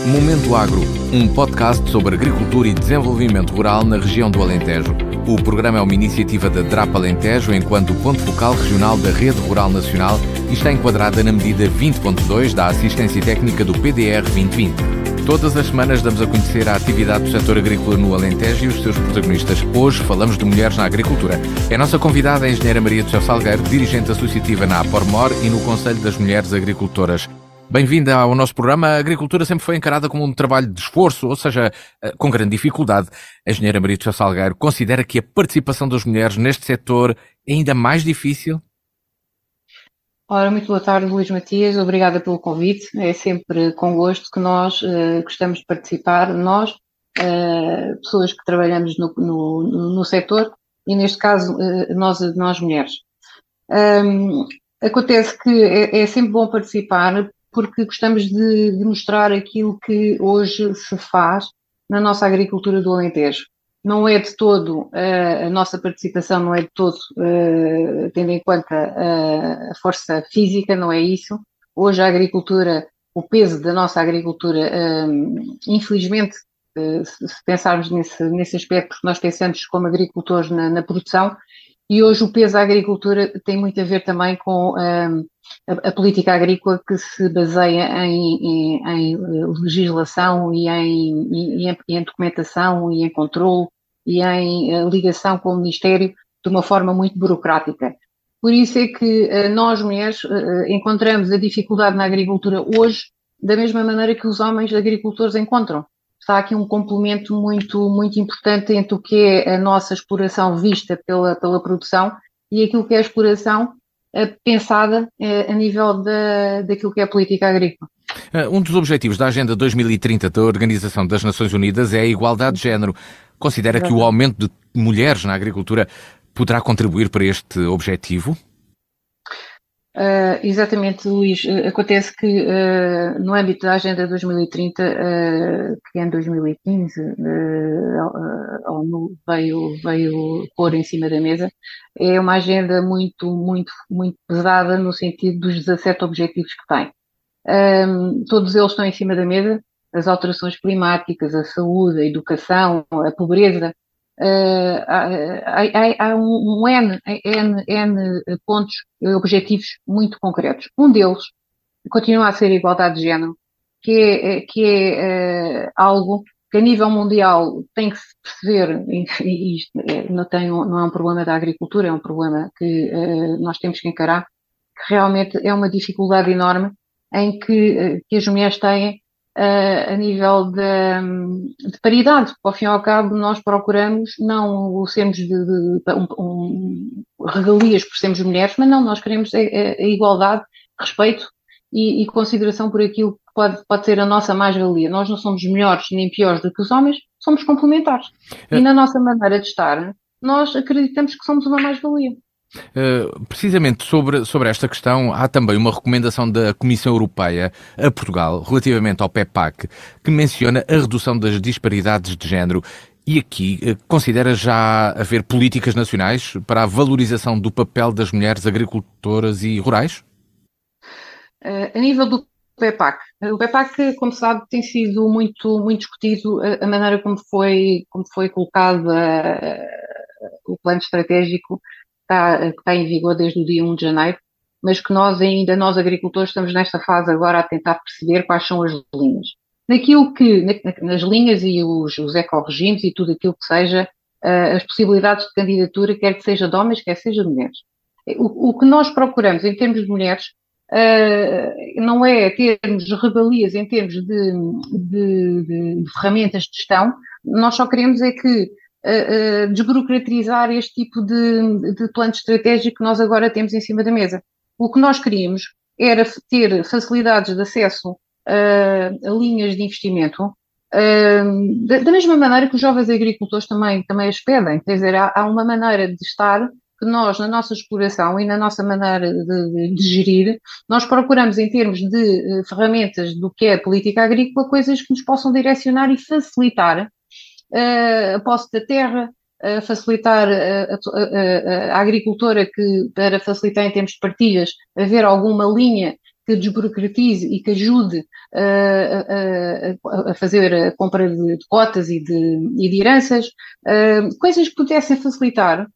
Momento Agro, um podcast sobre agricultura e desenvolvimento rural na região do Alentejo. O programa é uma iniciativa da DRAP Alentejo enquanto ponto focal regional da Rede Rural Nacional e está enquadrada na medida 20.2 da Assistência Técnica do PDR 2020. Todas as semanas damos a conhecer a atividade do setor agrícola no Alentejo e os seus protagonistas. Hoje falamos de mulheres na agricultura. A nossa convidada é a engenheira Maria do Céu Salgueiro, dirigente associativa na Apormor e no Conselho das Mulheres Agricultoras. Bem-vinda ao nosso programa. A agricultura sempre foi encarada como um trabalho de esforço, ou seja, com grande dificuldade. A engenheira Maria do Céu Salgueiro considera que a participação das mulheres neste setor é ainda mais difícil? Ora, muito boa tarde, Luís Matias. Obrigada pelo convite. É sempre com gosto que nós gostamos de participar. Nós, pessoas que trabalhamos no setor, e neste caso, nós mulheres. Acontece que é sempre bom participar porque gostamos de mostrar aquilo que hoje se faz na nossa agricultura do Alentejo. Não é de todo, a nossa participação não é de todo, tendo em conta a força física, não é isso. Hoje a agricultura, o peso da nossa agricultura, infelizmente, se pensarmos nesse aspecto, porque nós pensamos como agricultores na produção, e hoje o peso da agricultura tem muito a ver também com a política agrícola que se baseia em legislação e em documentação e em controle e em ligação com o Ministério de uma forma muito burocrática. Por isso é que nós, mulheres, encontramos a dificuldade na agricultura hoje da mesma maneira que os homens agricultores encontram. Está aqui um complemento muito importante entre o que é a nossa exploração vista pela produção e aquilo que é a exploração pensada a nível daquilo que é a política agrícola. Um dos objetivos da Agenda 2030 da Organização das Nações Unidas é a igualdade de género. Considera que o aumento de mulheres na agricultura poderá contribuir para este objetivo? Exatamente, Luís. Acontece que no âmbito da Agenda 2030, que em 2015 a ONU veio pôr em cima da mesa, é uma agenda muito pesada no sentido dos 17 objetivos que tem. Todos eles estão em cima da mesa, as alterações climáticas, a saúde, a educação, a pobreza. Há um N pontos, objetivos muito concretos. Um deles continua a ser a igualdade de género, que é algo que a nível mundial tem que se perceber, e isto não é um problema da agricultura, é um problema que nós temos que encarar, que realmente é uma dificuldade enorme em que as mulheres têm a nível de paridade. Ao fim e ao cabo, nós procuramos não sermos regalias por sermos mulheres, mas não, nós queremos a igualdade, respeito e consideração por aquilo que pode ser a nossa mais-valia. Nós não somos melhores nem piores do que os homens, somos complementares. E na nossa maneira de estar, nós acreditamos que somos uma mais-valia. Precisamente sobre esta questão, há também uma recomendação da Comissão Europeia a Portugal relativamente ao PEPAC, que menciona a redução das disparidades de género. E aqui considera já haver políticas nacionais para a valorização do papel das mulheres agricultoras e rurais? A nível do PEPAC, o PEPAC, como sabe, tem sido muito discutido a maneira como foi colocado o plano estratégico que está em vigor desde o dia 1 de janeiro, mas que nós agricultores, estamos nesta fase agora a tentar perceber quais são as linhas. Nas linhas e os ecorregimes e tudo aquilo que seja, as possibilidades de candidatura, quer que seja de homens, quer que seja de mulheres. O que nós procuramos em termos de mulheres não é termos regalias em termos de ferramentas de gestão, nós só queremos é que desburocratizar este tipo de plano estratégico que nós agora temos em cima da mesa. O que nós queríamos era ter facilidades de acesso a linhas de investimento, da mesma maneira que os jovens agricultores também as pedem. Quer dizer, há uma maneira de estar que nós, na nossa exploração e na nossa maneira de gerir, nós procuramos, em termos de ferramentas do que é a política agrícola, coisas que nos possam direcionar e facilitar a posse da terra, facilitar a agricultora, para facilitar em termos de partilhas, haver alguma linha que desburocratize e que ajude a fazer a compra de cotas e de heranças, coisas que pudessem facilitar,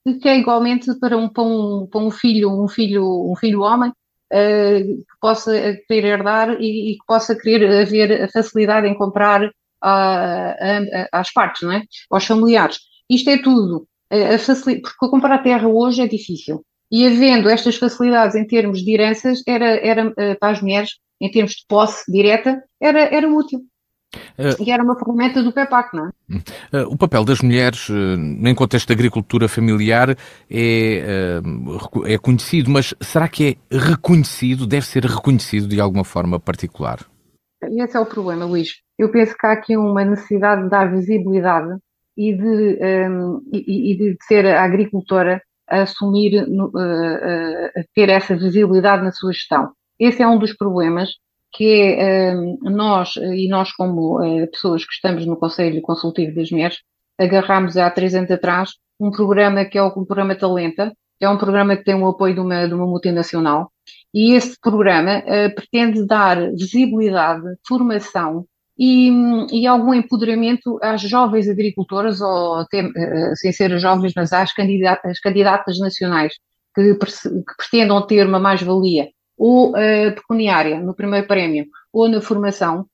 que é igualmente para um filho homem, que possa querer herdar e que possa querer haver a facilidade em comprar às partes, não é? Aos familiares. Isto é tudo, porque comprar a terra hoje é difícil. E havendo estas facilidades em termos de heranças, era para as mulheres, em termos de posse direta, era útil. E era uma ferramenta do PEPAC, não é? O papel das mulheres, em contexto de agricultura familiar, é conhecido, mas será que é reconhecido, deve ser reconhecido de alguma forma particular? E esse é o problema, Luís. Eu penso que há aqui uma necessidade de dar visibilidade e de ser a agricultora a assumir, a ter essa visibilidade na sua gestão. Esse é um dos problemas que é nós como pessoas que estamos no Conselho Consultivo das Mulheres, agarramos há 3 anos atrás um programa que é o programa Talenta, que é um programa que tem o apoio de uma multinacional, e esse programa pretende dar visibilidade, formação e algum empoderamento às jovens agricultoras, ou até, sem ser as jovens, mas às candidatas nacionais que pretendam ter uma mais-valia ou pecuniária no primeiro prémio, ou na formação,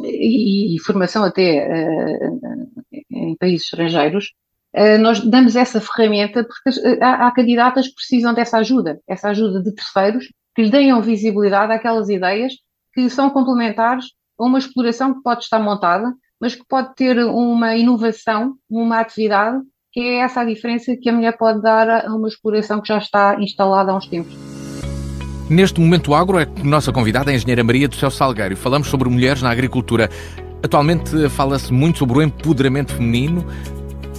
e formação até em países estrangeiros. Nós damos essa ferramenta porque há candidatas que precisam dessa ajuda de terceiros, que lhes deem visibilidade àquelas ideias que são complementares a uma exploração que pode estar montada, mas que pode ter uma inovação, uma atividade, que é essa a diferença que a mulher pode dar a uma exploração que já está instalada há uns tempos. Neste Momento Agro, a nossa convidada é a engenheira Maria do Céu Salgueiro. Falamos sobre mulheres na agricultura. Atualmente fala-se muito sobre o empoderamento feminino.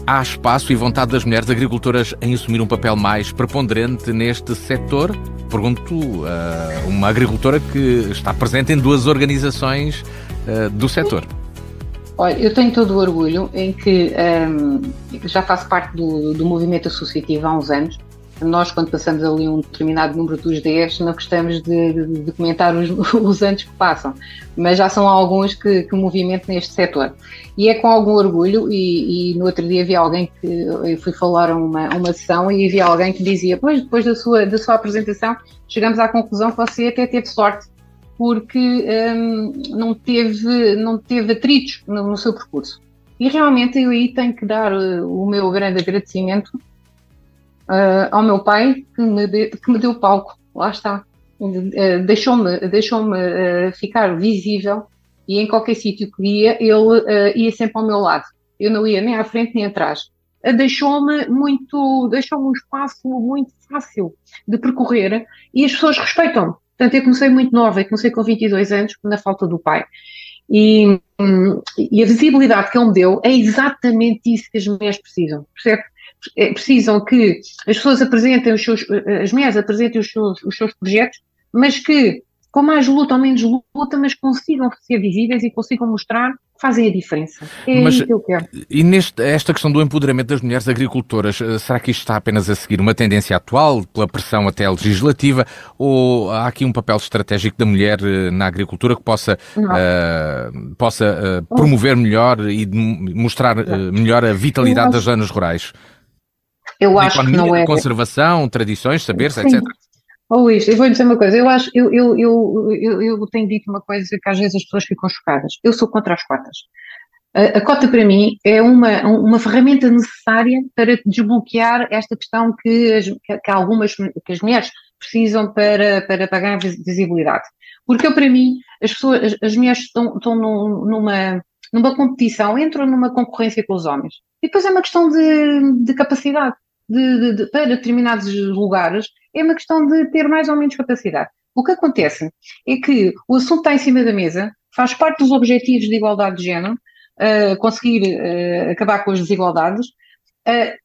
Há espaço e vontade das mulheres agricultoras em assumir um papel mais preponderante neste setor? Pergunto a uma agricultora que está presente em 2 organizações do setor. Olha, eu tenho todo o orgulho em que já faço parte do movimento associativo há uns anos. Nós, quando passamos ali um determinado número dos 10, não gostamos de comentar os anos que passam, mas já são alguns que movimentam neste setor. E é com algum orgulho, e no outro dia havia alguém que, eu fui falar a uma sessão e havia alguém que dizia, pois, depois da sua apresentação, chegamos à conclusão que você até teve sorte, porque não teve atritos no seu percurso. E realmente eu aí tenho que dar o meu grande agradecimento ao meu pai, que me deu palco, lá está, deixou-me ficar visível, e em qualquer sítio que ia, ele ia sempre ao meu lado, eu não ia nem à frente nem atrás. Deixou-me um espaço muito fácil de percorrer, e as pessoas respeitam-me. Portanto, eu comecei muito nova, eu comecei com 22 anos, na falta do pai. E a visibilidade que ele me deu é exatamente isso que as mulheres precisam, percebe? Precisam que as pessoas apresentem as mulheres apresentem os seus projetos, mas que, com mais luta ou menos luta, mas consigam ser visíveis e consigam mostrar que fazem a diferença. Isso que eu quero. E esta questão do empoderamento das mulheres agricultoras, será que isto está apenas a seguir uma tendência atual, pela pressão até legislativa, ou há aqui um papel estratégico da mulher na agricultura que possa promover melhor e mostrar melhor a vitalidade das zonas rurais? Eu acho economia, que não é. Conservação, tradições, saberes, Sim. etc. Luís, eu vou dizer uma coisa. Eu tenho dito uma coisa que às vezes as pessoas ficam chocadas. Eu sou contra as cotas. A cota para mim é uma ferramenta necessária para desbloquear esta questão que as mulheres precisam para ganhar visibilidade. Porque para mim as mulheres estão numa competição, entram numa concorrência com os homens. E depois é uma questão de capacidade. Para determinados lugares, é uma questão de ter mais ou menos capacidade. O que acontece é que o assunto está em cima da mesa, faz parte dos objetivos de igualdade de género, conseguir acabar com as desigualdades.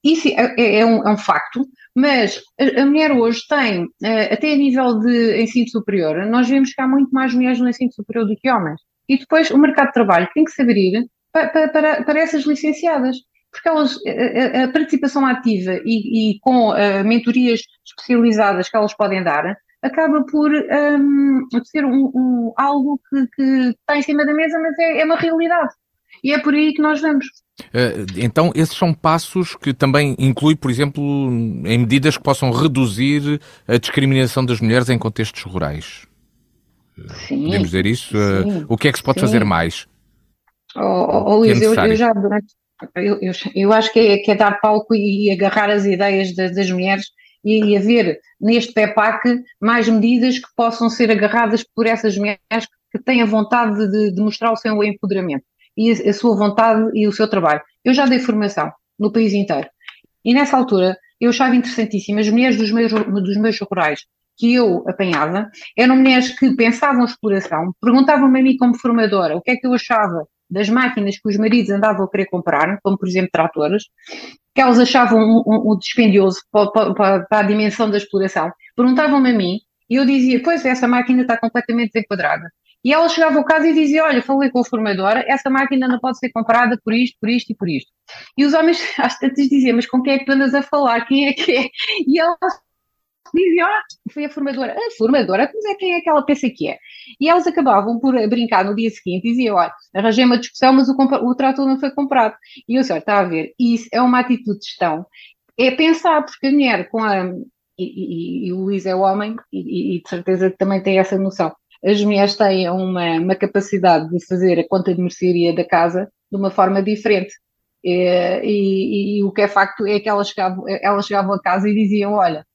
Isso é um facto, mas a mulher hoje tem, até a nível de ensino superior, nós vemos que há muito mais mulheres no ensino superior do que homens. E depois o mercado de trabalho tem que se abrir para essas licenciadas. Porque a participação ativa e com mentorias especializadas que elas podem dar, acaba por ser algo que está em cima da mesa, mas é uma realidade. E é por aí que nós vamos. Então, esses são passos que também incluem, por exemplo, em medidas que possam reduzir a discriminação das mulheres em contextos rurais. Sim, podemos dizer isso? Sim, o que é que se pode fazer mais? Luís, eu acho que é dar palco e agarrar as ideias das mulheres e haver neste PEPAC mais medidas que possam ser agarradas por essas mulheres que têm a vontade de mostrar o seu empoderamento e a sua vontade e o seu trabalho. Eu já dei formação no país inteiro e nessa altura eu achava interessantíssimo as mulheres dos meios rurais que eu apanhava, eram mulheres que pensavam exploração, perguntavam-me a mim como formadora o que é que eu achava das máquinas que os maridos andavam a querer comprar, como por exemplo tratores, que elas achavam dispendioso para a dimensão da exploração. Perguntavam-me a mim e eu dizia, pois essa máquina está completamente desenquadrada. E elas chegavam ao caso e diziam, olha, falei com a formadora, essa máquina não pode ser comprada por isto, por isto e por isto. E os homens às tantas diziam, mas com quem é que tu andas a falar? Quem é que é? E elas diziam, foi a formadora, mas quem é que ela pensa que é? E elas acabavam por brincar no dia seguinte e diziam, olha, arranjei uma discussão, mas o trator não foi comprado. E eu disse, olha, está a ver, isso é uma atitude de gestão, é pensar, porque a mulher e o Luís é homem, e de certeza que também tem essa noção, as mulheres têm uma capacidade de fazer a conta de mercearia da casa de uma forma diferente. E o que é facto é que elas chegavam a casa e diziam, olha,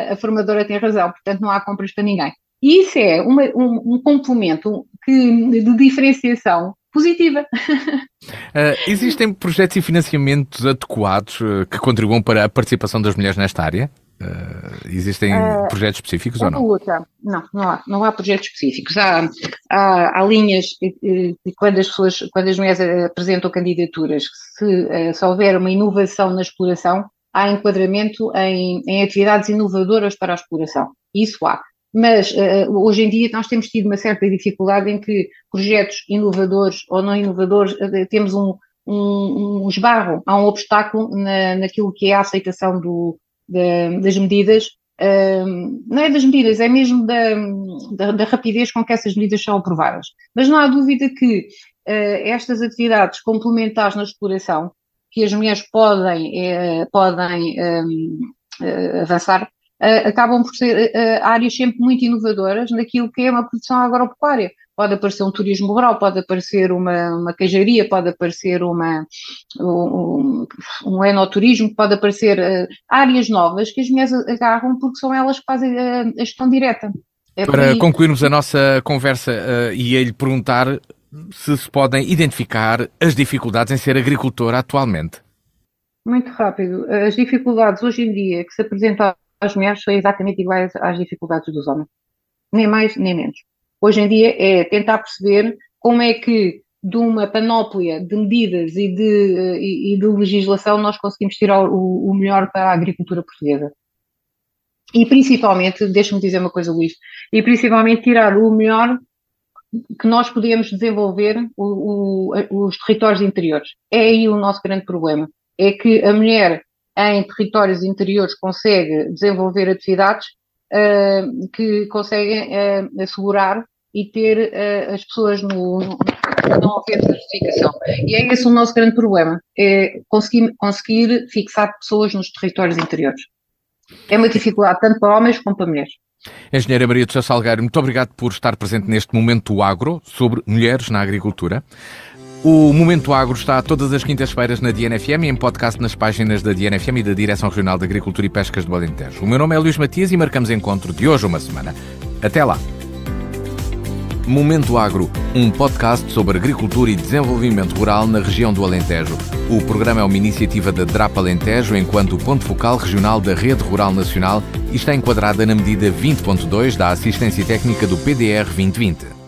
a formadora tem razão, portanto não há compras para ninguém. E isso é um complemento de diferenciação positiva. Existem projetos e financiamentos adequados que contribuam para a participação das mulheres nesta área? Existem projetos específicos ou não? Não há projetos específicos. Há linhas que quando as mulheres apresentam candidaturas, se houver uma inovação na exploração, há enquadramento em atividades inovadoras para a exploração. Isso há. Mas hoje em dia nós temos tido uma certa dificuldade em que projetos inovadores ou não inovadores temos um esbarro, há um obstáculo naquilo que é a aceitação das medidas, não é das medidas, é mesmo da rapidez com que essas medidas são aprovadas. Mas não há dúvida que estas atividades complementares na exploração, que as mulheres podem avançar, acabam por ser áreas sempre muito inovadoras naquilo que é uma produção agropecuária. Pode aparecer um turismo rural, pode aparecer uma queijaria, pode aparecer um enoturismo, pode aparecer áreas novas que as mulheres agarram porque são elas que fazem a gestão direta. Para concluirmos a nossa conversa, ia-lhe perguntar se podem identificar as dificuldades em ser agricultora atualmente. Muito rápido. As dificuldades hoje em dia que se apresentam às mulheres são exatamente iguais às dificuldades dos homens. Nem mais, nem menos. Hoje em dia é tentar perceber como é que de uma panóplia de medidas e de legislação nós conseguimos tirar o melhor para a agricultura portuguesa. E principalmente, deixa-me dizer uma coisa, Luís, e principalmente tirar o melhor que nós podemos desenvolver os territórios interiores. É aí o nosso grande problema. É que a mulher em territórios interiores consegue desenvolver atividades que conseguem assegurar e ter as pessoas não haver certificação. E é esse o nosso grande problema, é conseguir fixar pessoas nos territórios interiores. É uma dificuldade tanto para homens como para mulheres. Engenheira Maria do Céu Salgueiro, muito obrigado por estar presente neste Momento Agro sobre mulheres na agricultura. O Momento Agro está todas as quintas-feiras na DNFM e em podcast nas páginas da DNFM e da Direção Regional de Agricultura e Pescas do Alentejo. O meu nome é Luís Matias e marcamos encontro de hoje uma semana. Até lá! Momento Agro, um podcast sobre agricultura e desenvolvimento rural na região do Alentejo. O programa é uma iniciativa da DRAP Alentejo enquanto ponto focal regional da Rede Rural Nacional e está enquadrada na medida 20.2 da Assistência Técnica do PDR 2020.